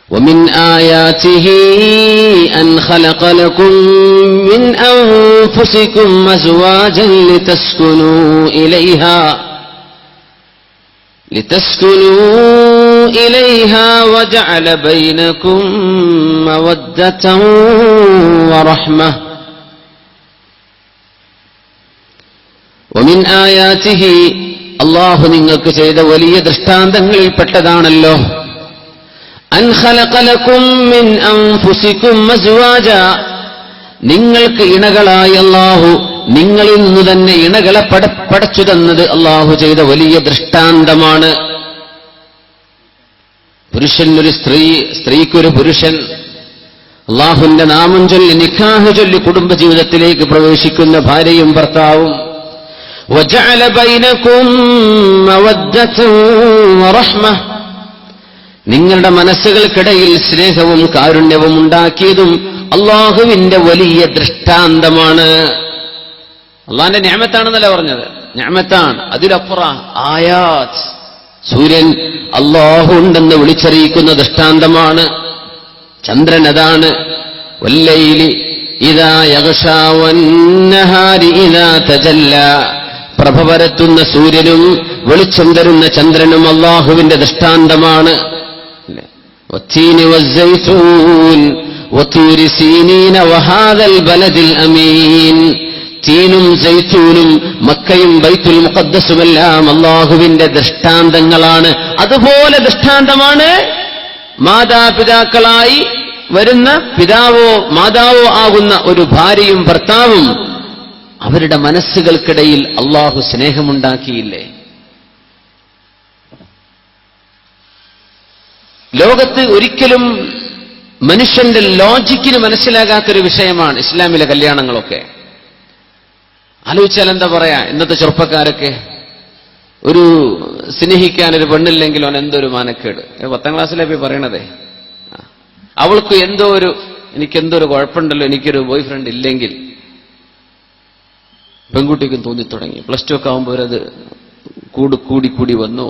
ومن آياته أن خلق لكم من أنفسكم أزواجا لتسكنوا إليها وجعل بينكم مودة ورحمة ومن آياته അല്ലാഹു നിങ്ങൾക്ക് ചെയ്ത വലിയ ദൃഷ്ടാന്തങ്ങളിൽ പെട്ടതാണല്ലോ അൻ ഖലഖ ലക്കും മിൻ അൻഫുസികും അസ്വാജ, നിങ്ങൾക്ക് ഇണകളായി അല്ലാഹു നിങ്ങളിൽ നിന്ന് തന്നെ ഇണകളെ പടച്ചു തന്നത് അല്ലാഹു ചെയ്ത വലിയ ദൃഷ്ടാന്തമാണ്. പുരുഷനൊരു സ്ത്രീ, സ്ത്രീക്കൊരു പുരുഷൻ, അല്ലാഹുവിന്റെ നാമം ചൊല്ലി നിക്കാഹ് ചൊല്ലി കുടുംബജീവിതത്തിലേക്ക് പ്രവേശിക്കുന്ന ഭാര്യയും ഭർത്താവും. വജഅല ബൈനകും മവദ്ദതൻ വറഹ്മ, നിങ്ങളുടെ മനസ്സുകൾക്കിടയിൽ സ്നേഹവും കാരുണ്യവും ഉണ്ടാക്കിയതും അല്ലാഹുവിന്റെ വലിയ ദൃഷ്ടാന്തമാണ്. അല്ലാഹുവിന്റെ നിഅമത്താണെന്നല്ല പറഞ്ഞത്, നിഅമത്താണ്. അതിലപ്പുറം ആയാത്ത്, സൂര്യൻ അല്ലാഹു ഉണ്ടെന്ന് വിളിച്ചറിയിക്കുന്ന ദൃഷ്ടാന്തമാണ്. ചന്ദ്രൻ അതാണ്. വല്ലൈലി ഇദാ യഗ്ശാ വന്നഹാരി ഇദാ തജല്ലാ, പ്രഭ പരത്തുന്ന സൂര്യനും വെളിച്ചം തരുന്ന ചന്ദ്രനും അല്ലാഹുവിന്റെ ദൃഷ്ടാന്തമാണ്. വത്തീനി വസ്സൈതൂൻ വതൂരി സീനീന വഹാദൽ ബലദിൽ അമീൻ, തീനും സൈത്തൂനും മക്കയും ബൈത്തുൽ മുഖദ്ദസുമെല്ലാം അല്ലാഹുവിന്റെ ദൃഷ്ടാന്തങ്ങളാണ്. അതുപോലെ ദൃഷ്ടാന്തമാണ് മാതാപിതാക്കളായി വരുന്ന പിതാവോ മാതാവോ ആകുന്ന ഒരു ഭാര്യയും ഭർത്താവും. അവരുടെ മനസ്സുകൾക്കിടയിൽ അല്ലാഹു സ്നേഹമുണ്ടാക്കിയില്ലേ? ലോകത്ത് ഒരിക്കലും മനുഷ്യന്റെ ലോജിക്കിന് മനസ്സിലാകാത്തൊരു വിഷയമാണ് ഇസ്ലാമിലെ കല്യാണങ്ങളൊക്കെ. ആലോചിച്ചാൽ എന്താ പറയാ, ഇന്നത്തെ ചെറുപ്പക്കാരൊക്കെ ഒരു സ്നേഹിക്കാൻ ഒരു പെണ്ണില്ലെങ്കിൽ അവൻ എന്തൊരു മാനക്കേട്. 10ാം ക്ലാസ്സിലെ പോയി പറയണതേ, അവൾക്ക് എനിക്കെന്തോ ഒരു കുഴപ്പമുണ്ടല്ലോ, എനിക്കൊരു ബോയ് ഫ്രണ്ട് ഇല്ലെങ്കിൽ. പെൺകുട്ടിക്കും തോന്നിത്തുടങ്ങി. +2 ഒക്കെ ആകുമ്പോൾ അത് കൂടി വന്നു.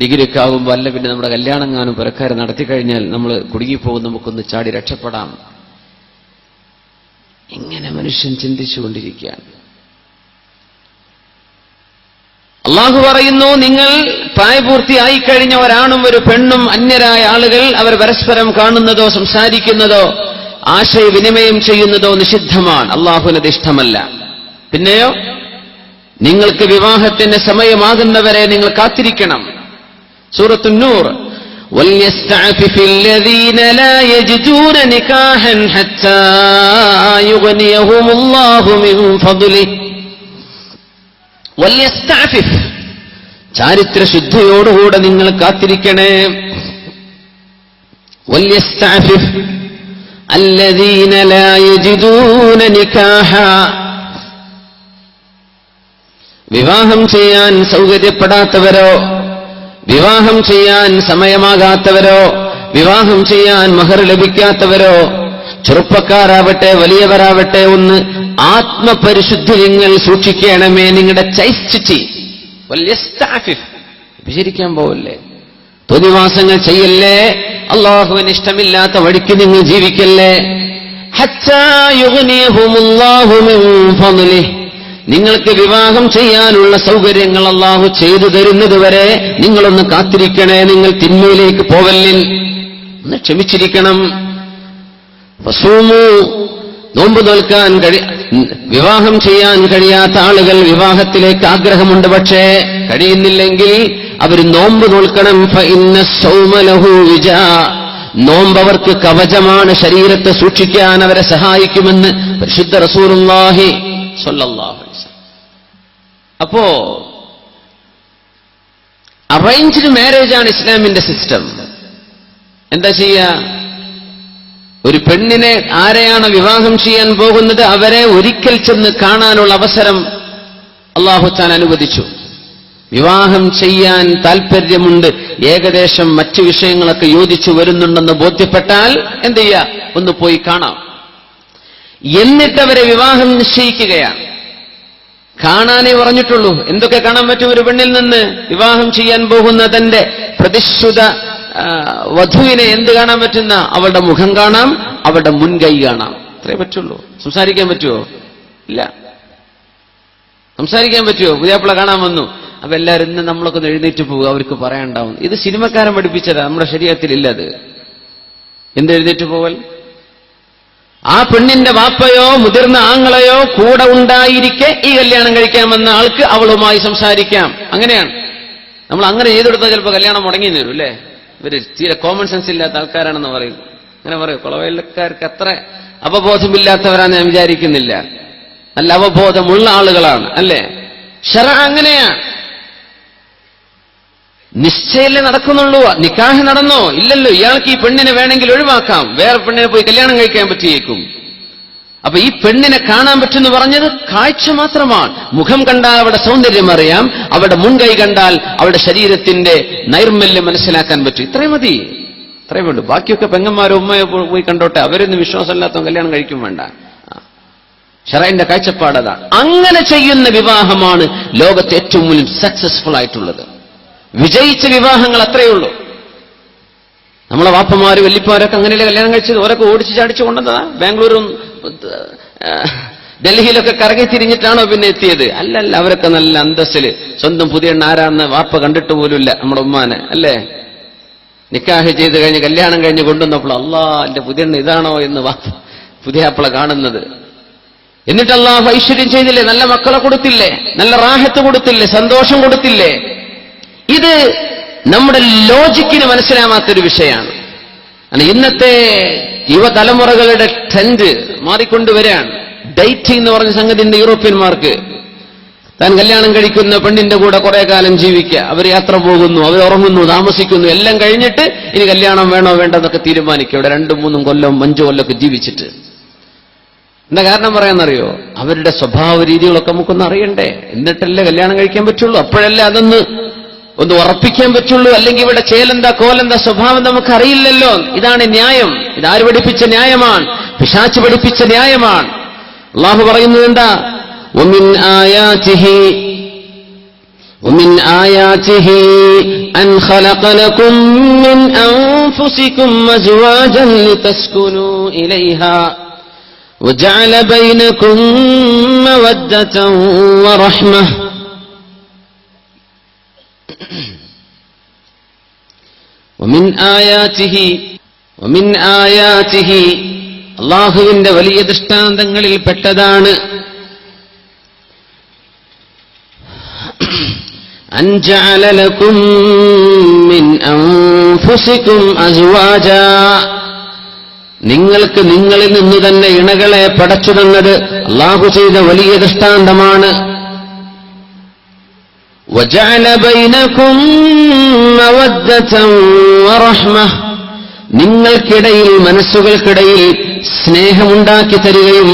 ഡിഗ്രി ഒക്കെ ആകുമ്പോൾ അല്ല പിന്നെ നമ്മുടെ കല്യാണങ്ങാനും പുരക്കാരെ നടത്തിക്കഴിഞ്ഞാൽ നമ്മൾ കുടുങ്ങിപ്പോകും, നമുക്കൊന്ന് ചാടി രക്ഷപ്പെടാം. ഇങ്ങനെ മനുഷ്യൻ ചിന്തിച്ചുകൊണ്ടിരിക്കുകയാണ്. അല്ലാഹു പറയുന്നു, നിങ്ങൾ പ്രായപൂർത്തിയായി കഴിഞ്ഞ ഒരാണും ഒരു പെണ്ണും അന്യരായ ആളുകൾ അവർ പരസ്പരം കാണുന്നതോ സംസാരിക്കുന്നതോ ആശയവിനിമയം ചെയ്യുന്നതോ നിഷിദ്ധമാണ്. അല്ലാഹുവിനത് ഇഷ്ടമല്ല. പിന്നെയോ നിങ്ങൾക്ക് വിവാഹത്തിന്റെ സമയമാകുന്നവരെ നിങ്ങൾ കാത്തിരിക്കണം. സൂറത്തുൻ നൂർ, വൽയസ്തഅഫിഫിൽ ലദീന ലാ യജിദൂന നികാഹൻ ഹത്താ യുഗ്നിയഹുമുല്ലാഹു മിൻ ഫദ്ലിഹി. വൽയസ്തഅഫിഫ്, ചാരിത്രശുദ്ധിയോടുകൂടെ നിങ്ങൾ കാത്തിരിക്കണേ. വൽയസ്തഅഫിഫ് അല്ലദീന ലാ യജിദൂന നികാഹ, വിവാഹം ചെയ്യാൻ സൗകര്യപ്പെടാത്തവരോ വിവാഹം ചെയ്യാൻ സമയമാകാത്തവരോ വിവാഹം ചെയ്യാൻ മഹർ ലഭിക്കാത്തവരോ ചെറുപ്പക്കാരാവട്ടെ വലിയവരാവട്ടെ ഒന്ന് ആത്മപരിശുദ്ധി നിങ്ങൾ സൂക്ഷിക്കണമേ. നിങ്ങളുടെ ചൈസ്റ്റിറ്റി. വല്യസ്തഅഫിഫ്, വിചരിക്കാൻ പോവല്ലേ, തോന്നിവാസങ്ങൾ ചെയ്യല്ലേ, അല്ലാഹുവിന് ഇഷ്ടമില്ലാത്ത വഴിക്ക് നിങ്ങൾ ജീവിക്കല്ലേ. ഹത്താ യുഗ്നിയഹുമുല്ലാഹു മിൻ ഫദ്ലിഹി, നിങ്ങൾക്ക് വിവാഹം ചെയ്യാനുള്ള സൗകര്യങ്ങൾ അല്ലാഹു ചെയ്തു തരുന്നതുവരെ നിങ്ങളൊന്ന് കാത്തിരിക്കണേ. നിങ്ങൾ തിന്മയിലേക്ക് പോവല്ലിൻ, ഒന്ന് ക്ഷമിച്ചിരിക്കണം. ഫസൂമു, നോമ്പ് നോൽക്കാൻ വിവാഹം ചെയ്യാൻ കഴിയാത്ത ആളുകൾ വിവാഹത്തിലേക്ക് ആഗ്രഹമുണ്ട്, പക്ഷേ കഴിയുന്നില്ലെങ്കിൽ അവർ നോമ്പ് നോൽക്കണം. ഫഇന്ന സൗമ ലഹു വിജാ, നോമ്പ് അവർക്ക് കവചമാണ്, ശരീരത്തെ സൂക്ഷിക്കാൻ അവരെ സഹായിക്കുമെന്ന് പരിശുദ്ധ റസൂലുള്ളാഹി സ്വല്ലല്ലാഹു അലൈഹി വസല്ലം. അപ്പോ അറേഞ്ച്ഡ് മാരേജാണ് ഇസ്ലാമിന്റെ സിസ്റ്റം. എന്താ ചെയ്യാ? ഒരു പെണ്ണിനെ ആരെയാണ് വിവാഹം ചെയ്യാൻ പോകുന്നത് അവരെ ഒരിക്കൽ ചെന്ന് കാണാനുള്ള അവസരം അല്ലാഹു തആല അനുവദിച്ചു. വിവാഹം ചെയ്യാൻ താല്പര്യമുണ്ട്, ഏകദേശം മറ്റു വിഷയങ്ങളൊക്കെ യോജിച്ചു വരുന്നുണ്ടെന്ന് ബോധ്യപ്പെട്ടാൽ എന്ത് ചെയ്യാ? ഒന്ന് പോയി കാണാം. എന്നിട്ട് അവരെ വിവാഹം നിശ്ചയിക്കുകയാണ്. കാണാനേ പറഞ്ഞിട്ടുള്ളൂ. എന്തൊക്കെ കാണാൻ പറ്റും ഒരു പെണ്ണിൽ നിന്ന്? വിവാഹം ചെയ്യാൻ പോകുന്ന തന്റെ പ്രതിശ്രുത വധുവിനെ എന്ത് കാണാൻ പറ്റുന്ന? അവളുടെ മുഖം കാണാം, അവളുടെ മുൻകൈ കാണാം. അത്രേ പറ്റുള്ളൂ. സംസാരിക്കാൻ പറ്റുമോ? ഇല്ല. സംസാരിക്കാൻ പറ്റുമോ? പുതിയാപ്പിള കാണാൻ വന്നു, അപ്പൊ എല്ലാവരും ഇന്ന് നമ്മളൊക്കെ ഒന്ന് എഴുന്നേറ്റ് പോവുക, അവർക്ക് പറയാനുണ്ടാവും. ഇത് സിനിമക്കാരൻ പഠിപ്പിച്ചതാ, നമ്മുടെ ശരീരത്തിൽ ഇല്ലത്. എന്ത് എഴുന്നേറ്റ് പോവൽ? ആ പെണ്ണിന്റെ വാപ്പയോ മുതിർന്ന ആങ്ങളെയോ കൂടെ ഉണ്ടായിരിക്കെ ഈ കല്യാണം കഴിക്കാമെന്ന ആൾക്ക് അവളുമായി സംസാരിക്കാം. അങ്ങനെയാണ് നമ്മൾ അങ്ങനെ ചെയ്തെടുത്താൽ ചിലപ്പോൾ കല്യാണം മുടങ്ങി തരും അല്ലേ? ഇവര് തീരെ കോമൺ സെൻസ് ഇല്ലാത്ത ആൾക്കാരാണെന്ന് പറയും. അങ്ങനെ പറയും. കുളവയൽക്കാർക്ക് അത്ര അവബോധമില്ലാത്തവരാന്ന് ഞാൻ വിചാരിക്കുന്നില്ല. നല്ല അവബോധമുള്ള ആളുകളാണ് അല്ലേ? ശറഅ അങ്ങനെയാണ്. നിശ്ചയല്ലേ നടക്കുന്നുള്ളൂ. നിക്കാഹ് നടന്നോ? ഇല്ലല്ലോ. ഇയാൾക്ക് ഈ പെണ്ണിനെ വേണമെങ്കിൽ ഒഴിവാക്കാം, വേറെ പെണ്ണിനെ പോയി കല്യാണം കഴിക്കാൻ പറ്റിയേക്കും. അപ്പൊ ഈ പെണ്ണിനെ കാണാൻ പറ്റുമെന്ന് പറഞ്ഞത് കാഴ്ച മാത്രമാണ്. മുഖം കണ്ടാൽ അവരുടെ സൗന്ദര്യം അറിയാം, അവരുടെ മുൻകൈ കണ്ടാൽ അവരുടെ ശരീരത്തിന്റെ നൈർമല്യം മനസ്സിലാക്കാൻ പറ്റും. ഇത്രയും മതി, ഇത്രയും വേണ്ടു. ബാക്കിയൊക്കെ പെങ്ങന്മാരോ ഉമ്മയോ പോയി കണ്ടോട്ടെ, അവരൊന്നും വിശ്വാസമില്ലാത്ത കല്യാണം കഴിക്കും വേണ്ട. ശറഈന്റെ കാഴ്ചപ്പാടതാണ്. അങ്ങനെ ചെയ്യുന്ന വിവാഹമാണ് ലോകത്തെ ഏറ്റവും വലിയ സക്സസ്ഫുൾ ആയിട്ടുള്ളത്. വിജയിച്ച വിവാഹങ്ങൾ അത്രയേ ഉള്ളൂ. നമ്മളെ വാപ്പമാര് വല്യപ്പാരൊക്കെ അങ്ങനെയല്ലേ കല്യാണം കഴിച്ചത്? ഓരൊക്കെ ഓടിച്ച് ചാടിച്ചു കൊണ്ടുവന്നതാ. ബാംഗ്ലൂരും ഡൽഹിയിലൊക്കെ കറങ്ങി തിരിഞ്ഞിട്ടാണോ പിന്നെ എത്തിയത്? അല്ലല്ല. അവരൊക്കെ നല്ല അന്തസ്സില് സ്വന്തം പുതിയ എണ്ണ ആരാന്ന് വാപ്പ കണ്ടിട്ട് പോലുമില്ല നമ്മുടെ ഉമ്മാനെ അല്ലേ? നിക്കാഹ് ചെയ്ത് കഴിഞ്ഞ് കല്യാണം കഴിഞ്ഞ് കൊണ്ടുവന്നപ്പോൾ അല്ലാ എന്റെ പുതിയ എണ്ണ ഇതാണോ എന്ന് വാപ്പ പുതിയ ആപ്പിള കാണുന്നത്. എന്നിട്ട് അല്ലാഹു ഐശ്വര്യം ചെയ്തില്ലേ? നല്ല മക്കളെ കൊടുത്തില്ലേ? നല്ല റാഹത്ത് കൊടുത്തില്ലേ? സന്തോഷം കൊടുത്തില്ലേ? ഇത് നമ്മുടെ ലോജിക്കിന് മനസ്സിലാവാത്തൊരു വിഷയമാണ്. ഇന്നത്തെ യുവതലമുറകളുടെ ട്രെൻഡ് മാറിക്കൊണ്ടുവരാണ്. ഡേറ്റിംഗ് എന്ന് പറഞ്ഞ സംഗതി ഉണ്ട് യൂറോപ്യന്മാർക്ക്. താൻ കല്യാണം കഴിക്കുന്ന പെണ്ണിന്റെ കൂടെ കുറെ കാലം ജീവിക്കുക, അവർ യാത്ര പോകുന്നു, അവർ ഉറങ്ങുന്നു, താമസിക്കുന്നു, എല്ലാം കഴിഞ്ഞിട്ട് ഇനി കല്യാണം വേണോ വേണ്ടെന്നൊക്കെ തീരുമാനിക്കുക. ഇവിടെ 2-3 കൊല്ലം 5 കൊല്ലമൊക്കെ ജീവിച്ചിട്ട്. എന്താ കാരണം പറയാന്നറിയോ? അവരുടെ സ്വഭാവ രീതികളൊക്കെ നമുക്കൊന്ന് അറിയണ്ടേ? എന്നിട്ടല്ലേ കല്യാണം കഴിക്കാൻ പറ്റുള്ളൂ. അപ്പോഴല്ലേ അതൊന്ന് ഉറപ്പിക്കാൻ പറ്റുള്ളൂ. അല്ലെങ്കിൽ ഇവിടെ ചേലെന്താ കോലെന്താ സ്വഭാവം നമുക്കറിയില്ലല്ലോ. ഇതാണ് ന്യായം. ഇതാര് പഠിപ്പിച്ച ന്യായമാണ്? പിശാച് പഠിപ്പിച്ച ന്യായമാണ്. അല്ലാഹു പറയുന്നത് എന്താ? ومن آياته أن خلق لكم من أنفسكم أزواجا لتسكنوا إليها وجعل بينكم مودة ورحمة ومن آياته അല്ലാഹുവിന്റെ വലിയ ദൃഷ്ടാന്തങ്ങളിൽ പെട്ടതാണ് أن جعل لكم من أنفسكم أزواجا നിങ്ങൾക്ക് നിങ്ങളിൽ നിന്ന് തന്നെ ഇണകളെ പടച്ചു തന്നത് അല്ലാഹു ചെയ്ത വലിയ ദൃഷ്ടാന്തമാണ്. وجعل بينكم مودة ورحمة നിങ്ങൾക്കിടയിൽ മനസ്സുകൾക്കിടയിൽ സ്നേഹമുണ്ടാക്കി തരികയും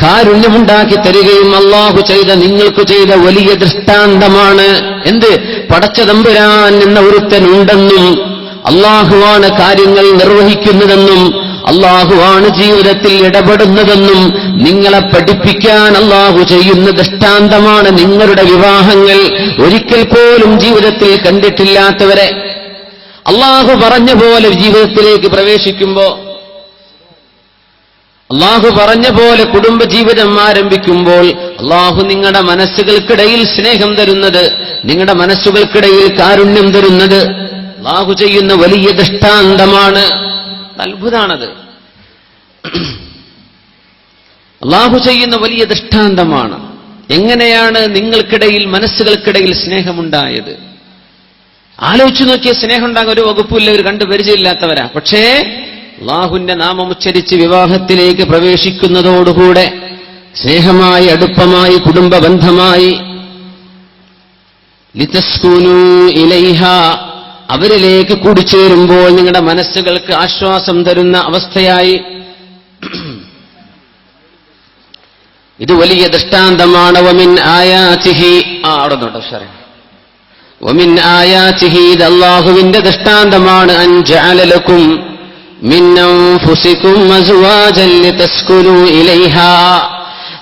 കാരുണ്യമുണ്ടാക്കി തരികയും അല്ലാഹു ചെയ്ത നിങ്ങൾക്ക് ചെയ്ത വലിയ ദൃഷ്ടാന്തമാണ്. എന്ത്? പടച്ച തമ്പുരാൻ എന്ന ഒരുത്തനുണ്ടെന്നും അല്ലാഹുവാണ് കാര്യങ്ങൾ നിർവഹിക്കുന്നതെന്നും അല്ലാഹുവാണ് ജീവിതത്തിൽ ഇടപെടുന്നതെന്നും നിങ്ങളെ പഠിപ്പിക്കാൻ അല്ലാഹു ചെയ്യുന്ന ദൃഷ്ടാന്തമാണ് നിങ്ങളുടെ വിവാഹങ്ങൾ. ഒരിക്കൽ പോലും ജീവിതത്തിൽ കണ്ടിട്ടില്ലാത്തവരെ അല്ലാഹു പറഞ്ഞ പോലെ ജീവിതത്തിലേക്ക് പ്രവേശിക്കുമ്പോ, അല്ലാഹു പറഞ്ഞ പോലെ കുടുംബജീവിതം ആരംഭിക്കുമ്പോൾ അല്ലാഹു നിങ്ങളുടെ മനസ്സുകൾക്കിടയിൽ സ്നേഹം തരുന്നത്, നിങ്ങളുടെ മനസ്സുകൾക്കിടയിൽ കാരുണ്യം തരുന്നത് അല്ലാഹു ചെയ്യുന്ന വലിയ ദൃഷ്ടാന്തമാണ്. അത്ഭുതമാണത്. അല്ലാഹു ചെയ്യുന്ന വലിയ ദൃഷ്ടാന്തമാണ്. എങ്ങനെയാണ് നിങ്ങൾക്കിടയിൽ മനസ്സുകൾക്കിടയിൽ സ്നേഹമുണ്ടായത്? ആലോചിച്ചു നോക്കിയ സ്നേഹം ഉണ്ടാകാൻ ഒരു വകുപ്പില്ല, ഒരു കണ്ടു പരിചയമില്ലാത്തവരാ. പക്ഷേ അല്ലാഹുവിന്റെ നാമം ഉച്ചരിച്ച് വിവാഹത്തിലേക്ക് പ്രവേശിക്കുന്നതോടുകൂടെ സ്നേഹമായി, അടുപ്പമായി, കുടുംബ ബന്ധമായി, ലിതസ്കുനൂ ഇലൈഹാ അവരിലേക്ക് കൂടിച്ചേരുമ്പോൾ നിങ്ങളുടെ മനസ്സുകൾക്ക് ആശ്വാസം തരുന്ന അവസ്ഥയായി. ഇത് വലിയ ദൃഷ്ടാന്തമാണ്. വമിൻ ആയാതിഹി അവിടെ നോട്ടോ സാറേ. വമിൻ ആയാതിഹി ഇത് അല്ലാഹുവിന്റെ ദൃഷ്ടാന്തമാണ്. അൻ ജഅല ലക്കും മിൻ അൻഫുസികും അസ്വാജൻ ലിതസ്കുനൂ ഇലൈഹാ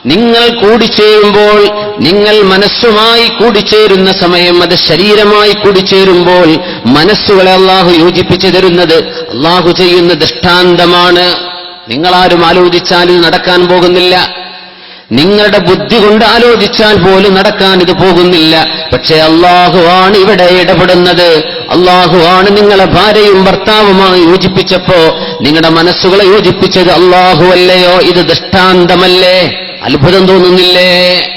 നിങ്ങൾ കൂടിച്ചേരുമ്പോൾ, നിങ്ങൾ മനസ്സുമായി കൂടിച്ചേരുന്ന സമയം, അത് ശരീരമായി കൂടിച്ചേരുമ്പോൾ മനസ്സുകളെ അള്ളാഹു യോജിപ്പിച്ചു തരുന്നത് അള്ളാഹു ചെയ്യുന്ന ദൃഷ്ടാന്തമാണ്. നിങ്ങളാരും ആലോചിച്ചാൽ ഇത് നടക്കാൻ പോകുന്നില്ല. നിങ്ങളുടെ ബുദ്ധി കൊണ്ട് ആലോചിച്ചാൽ പോലും നടക്കാൻ ഇത് പോകുന്നില്ല. പക്ഷേ അള്ളാഹുവാണ് ഇവിടെ ഇടപെടുന്നത്. അള്ളാഹുവാണ് നിങ്ങളെ ഭാര്യയും ഭർത്താവുമായി യോജിപ്പിച്ചപ്പോ നിങ്ങളുടെ മനസ്സുകളെ യോജിപ്പിച്ചത് അള്ളാഹു അല്ലയോ? ഇത് ദൃഷ്ടാന്തമല്ലേ? അത്ഭുതം തോന്നുന്നില്ലേ?